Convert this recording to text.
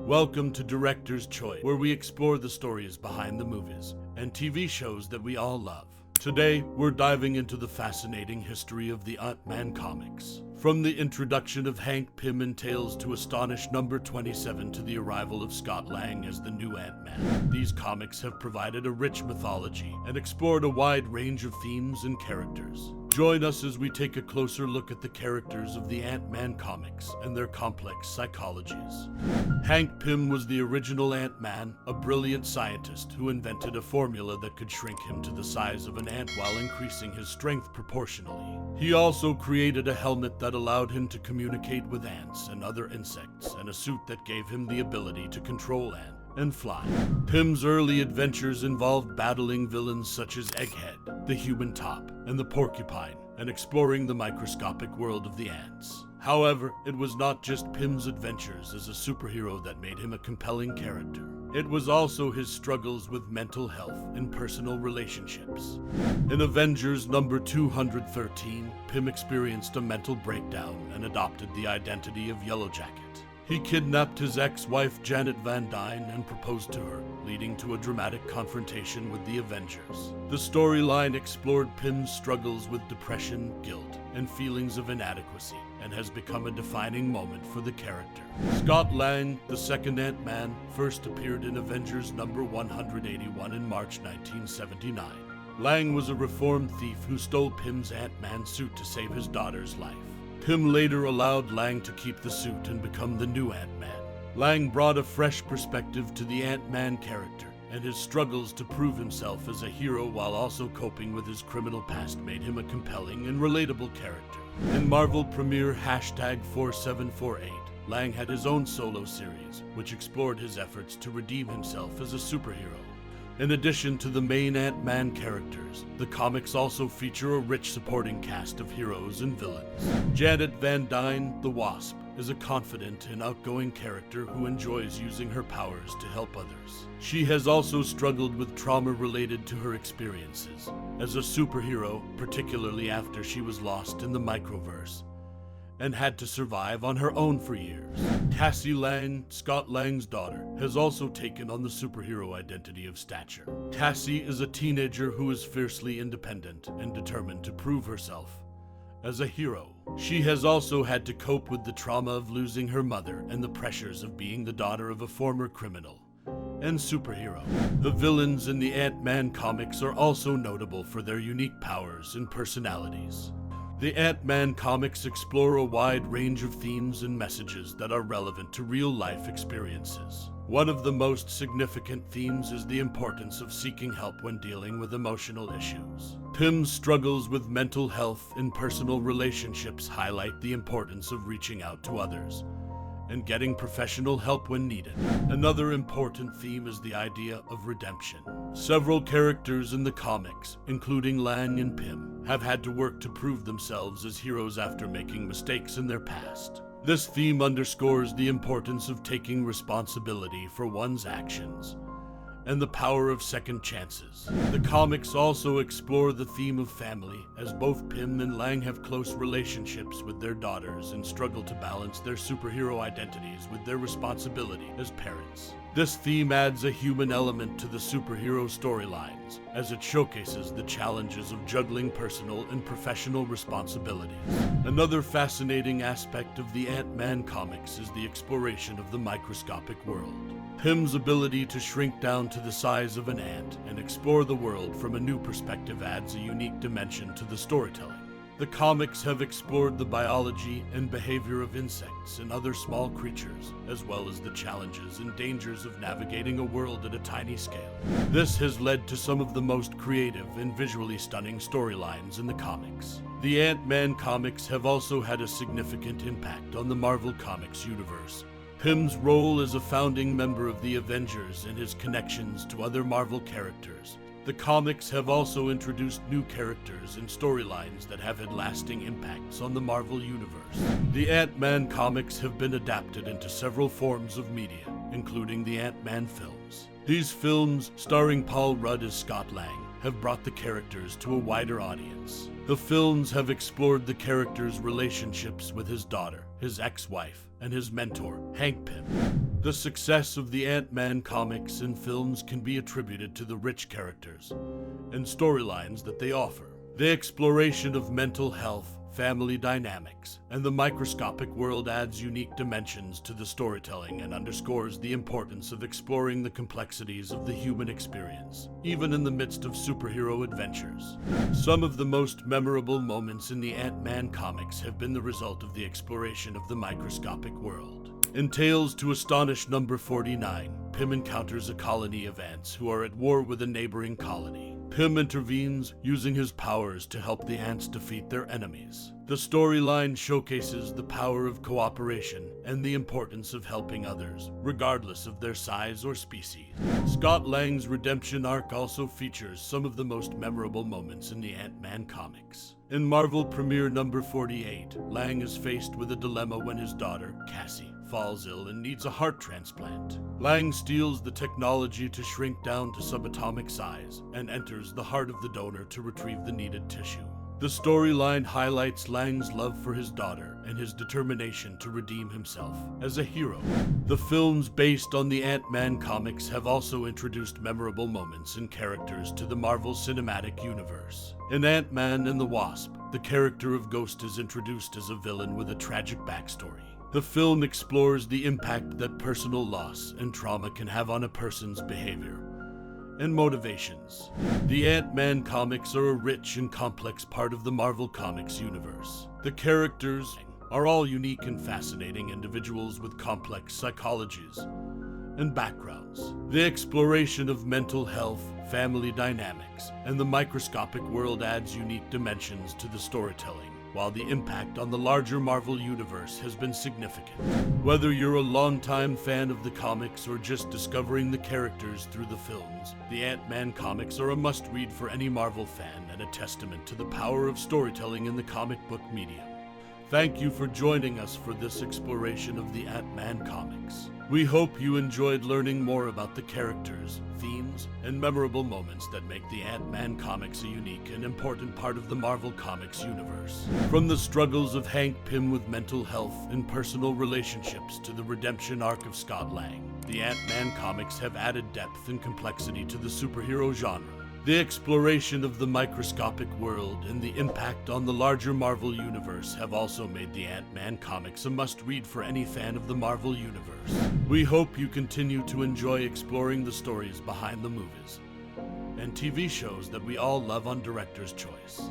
Welcome to Director's Choice, where we explore the stories behind the movies and TV shows that we all love. Today, we're diving into the fascinating history of the Antman comics. From the introduction of Hank Pym in Tales to Astonish number 27 to the arrival of Scott Lang as the new Ant-Man, these comics have provided a rich mythology and explored a wide range of themes and characters. Join us as we take a closer look at the characters of the Ant-Man comics and their complex psychologies. Hank Pym was the original Ant-Man, a brilliant scientist who invented a formula that could shrink him to the size of an ant while increasing his strength proportionally. He also created a helmet that allowed him to communicate with ants and other insects, and a suit that gave him the ability to control ants and fly. Pym's early adventures involved battling villains such as Egghead, the Human Top, and the Porcupine, and exploring the microscopic world of the ants. However, it was not just Pym's adventures as a superhero that made him a compelling character. It was also his struggles with mental health and personal relationships. In Avengers number 213, Pym experienced a mental breakdown and adopted the identity of Yellowjacket. He kidnapped his ex-wife Janet Van Dyne and proposed to her, leading to a dramatic confrontation with the Avengers. The storyline explored Pym's struggles with depression, guilt, and feelings of inadequacy, and has become a defining moment for the character. Scott Lang, the second Ant-Man, first appeared in Avengers number 181 in March 1979. Lang was a reformed thief who stole Pym's Ant-Man suit to save his daughter's life. Pym later allowed Lang to keep the suit and become the new Ant-Man. Lang brought a fresh perspective to the Ant-Man character, and his struggles to prove himself as a hero while also coping with his criminal past made him a compelling and relatable character. In Marvel premiere #4748, Lang had his own solo series, which explored his efforts to redeem himself as a superhero. In addition to the main Ant-Man characters, the comics also feature a rich supporting cast of heroes and villains. Janet Van Dyne, the Wasp, is a confident and outgoing character who enjoys using her powers to help others. She has also struggled with trauma related to her experiences as a superhero, particularly after she was lost in the microverse and had to survive on her own for years. Cassie Lang, Scott Lang's daughter, has also taken on the superhero identity of Stature. Cassie is a teenager who is fiercely independent and determined to prove herself as a hero. She has also had to cope with the trauma of losing her mother and the pressures of being the daughter of a former criminal and superhero. The villains in the Ant-Man comics are also notable for their unique powers and personalities. The Ant-Man comics explore a wide range of themes and messages that are relevant to real-life experiences. One of the most significant themes is the importance of seeking help when dealing with emotional issues. Pym's struggles with mental health and personal relationships highlight the importance of reaching out to others and getting professional help when needed. Another important theme is the idea of redemption. Several characters in the comics, including Lang and Pym, have had to work to prove themselves as heroes after making mistakes in their past. This theme underscores the importance of taking responsibility for one's actions and the power of second chances. The comics also explore the theme of family, as both Pym and Lang have close relationships with their daughters and struggle to balance their superhero identities with their responsibility as parents. This theme adds a human element to the superhero storylines, as it showcases the challenges of juggling personal and professional responsibilities. Another fascinating aspect of the Ant-Man comics is the exploration of the microscopic world. Pym's ability to shrink down to the size of an ant and explore the world from a new perspective adds a unique dimension to the storytelling. The comics have explored the biology and behavior of insects and other small creatures, as well as the challenges and dangers of navigating a world at a tiny scale. This has led to some of the most creative and visually stunning storylines in the comics. The Ant-Man comics have also had a significant impact on the Marvel Comics universe. Pym's role as a founding member of the Avengers and his connections to other Marvel characters. The comics have also introduced new characters and storylines that have had lasting impacts on the Marvel Universe. The Ant-Man comics have been adapted into several forms of media, including the Ant-Man films. These films, starring Paul Rudd as Scott Lang, have brought the characters to a wider audience. The films have explored the character's relationships with his daughter, his ex-wife, and his mentor, Hank Pym. The success of the Ant-Man comics and films can be attributed to the rich characters and storylines that they offer. The exploration of mental health, family dynamics, and the microscopic world adds unique dimensions to the storytelling and underscores the importance of exploring the complexities of the human experience, even in the midst of superhero adventures. Some of the most memorable moments in the Ant-Man comics have been the result of the exploration of the microscopic world. In Tales to Astonish number 49, Pym encounters a colony of ants who are at war with a neighboring colony. Pym intervenes, using his powers to help the ants defeat their enemies. The storyline showcases the power of cooperation and the importance of helping others, regardless of their size or species. Scott Lang's redemption arc also features some of the most memorable moments in the Ant-Man comics. In Marvel Premiere number 48, Lang is faced with a dilemma when his daughter, Cassie, falls ill and needs a heart transplant. Lang steals the technology to shrink down to subatomic size and enters the heart of the donor to retrieve the needed tissue. The storyline highlights Lang's love for his daughter and his determination to redeem himself as a hero. The films based on the Ant-Man comics have also introduced memorable moments and characters to the Marvel Cinematic Universe. In Ant-Man and the Wasp, the character of Ghost is introduced as a villain with a tragic backstory. The film explores the impact that personal loss and trauma can have on a person's behavior and motivations. The Ant-Man comics are a rich and complex part of the Marvel Comics universe. The characters are all unique and fascinating individuals with complex psychologies and backgrounds. The exploration of mental health, family dynamics, and the microscopic world adds unique dimensions to the storytelling, while the impact on the larger Marvel universe has been significant. Whether you're a longtime fan of the comics or just discovering the characters through the films, the Ant-Man comics are a must-read for any Marvel fan and a testament to the power of storytelling in the comic book medium. Thank you for joining us for this exploration of the Ant-Man comics. We hope you enjoyed learning more about the characters, themes, and memorable moments that make the Ant-Man comics a unique and important part of the Marvel Comics universe. From the struggles of Hank Pym with mental health and personal relationships to the redemption arc of Scott Lang, the Ant-Man comics have added depth and complexity to the superhero genre. The exploration of the microscopic world and the impact on the larger Marvel universe have also made the Ant-Man comics a must-read for any fan of the Marvel universe. We hope you continue to enjoy exploring the stories behind the movies and TV shows that we all love on Director's Choice.